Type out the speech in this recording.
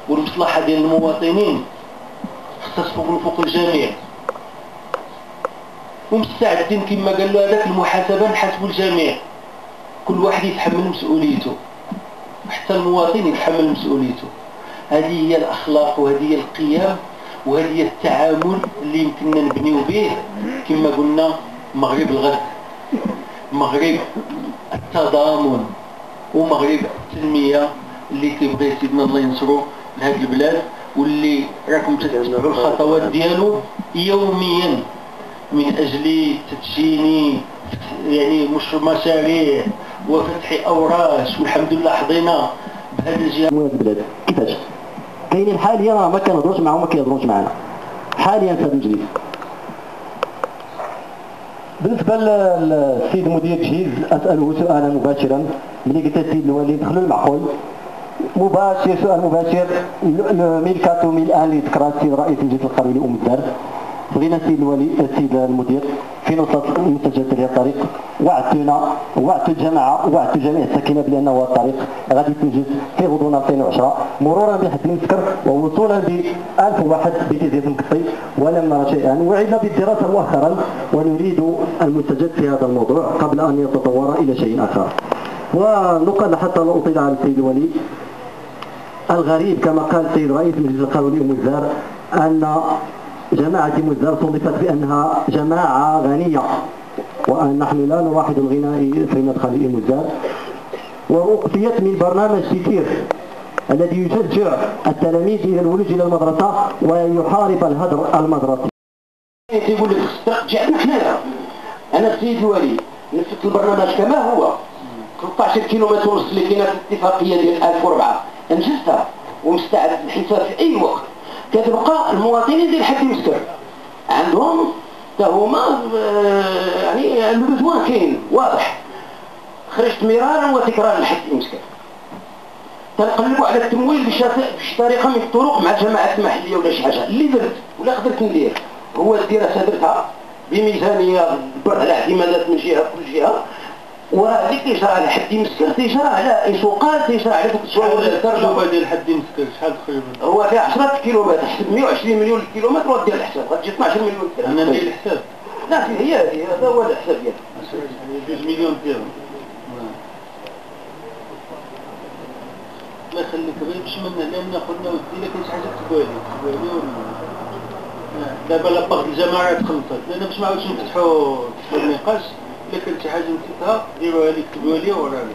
والمصلحه ديال المواطنين خصها فوق الجميع، ومستعدين كما قال له هذاك المحاسبه نحاسبوا الجميع، كل واحد يتحمل مسؤوليته، حتى المواطن يتحمل مسؤوليته. هذه هي الاخلاق وهذه هي القيم وهذه هي التعامل اللي يمكننا نبنيو به كما قلنا مغرب الغد، مغرب التضامن ومغرب التنميه اللي كيبغي سيدنا الله ينصرو لهذه البلاد، واللي راكم تتبعوا الخطوات ديالو يوميا من اجل تدشين يعني مش مشاريع وفتح اوراش، والحمد لله حظينا بهذه الجهه. البلاد كيفاش كاينين حاليا راه ما كنهضروش معاهم ما كيهضروش معنا حاليا في هذا المجلس. بالنسبه للسيد مدير التجهيز اساله سؤالا مباشرا. ملي قلت السيد الوالي دخلوا المعقول مباشر، سؤال مباشر. ميلكاتو الان اللي ذكرها السيد رئيس المجلس القروي لأم الدار، بغينا السيد الوالي السيد المدير فين وصلت المنتجات ديال الطريق؟ وعدتوا الجماعه وعدتوا جميع الساكنه بانه هو الطريق غادي تنجز في غضون 2010 مرورا بحد المسكر ووصولا ب 1000 واحد بتزيد المقطي، ولم نرى شيئا. وعدنا بالدراسه مؤخرا ونريد المنتجات في هذا الموضوع قبل ان يتطور الى شيء اخر. ونقل حتى لا اطيل على السيد الوالي، الغريب كما قال السيد رئيس المجلس القروي لأم الدار ان جماعة مزدار صنفت بأنها جماعة غنية، ونحن لا نلاحظ الغناء في مدخل مزدار. وأقفيت من برنامج كثير الذي يشجع التلاميذ إلى الولوج إلى المدرسة ويحارب الهدر المدرسي. يقول لك ترجعنا حنايا. أنا السيد الوالي نفذت البرنامج كما هو 13 كيلومتر ونص اللي كاينه في الاتفاقية ديال 2004 أنجزتها ومستعد للحساب في أي وقت. كتبقى المواطنين ديال حد مسكر عندهم حتى هما يعني البزوان كاين واضح. خرجت مرارا وتكرارا لحد مسكر، تنقلبوا على التمويل بشي طريقه من الطرق مع الجماعات المحليه ولا شي حاجه. اللي درت ولا قدرت ندير هو الدراسه درتها بميزانيه برد على اعتمادات من جهه كل جهه، وهذيك تيجرى على حد مسكر تيجرى على سوقات تيجرى على ديك التشوال الترجمه ديال حد مسكر شحال تقريبا؟ هو فيها 10 كيلومتر 120 مليون كيلومتر ودير الحساب غتجي 12 مليون درهم. انا ندير الحساب؟ لا هي هذا هو الحساب ديالها 2 مليون درهم. الله يخليك غير باش من لان قلنا ودي لك شي حاجه تكتبوا لي دابا لاباغ الجماعات خلطت لان باش ما عاودش نفتحوا النقاش. إلا كانت شي حاجة نسيتها ديروها لي كتبوها لي وراني.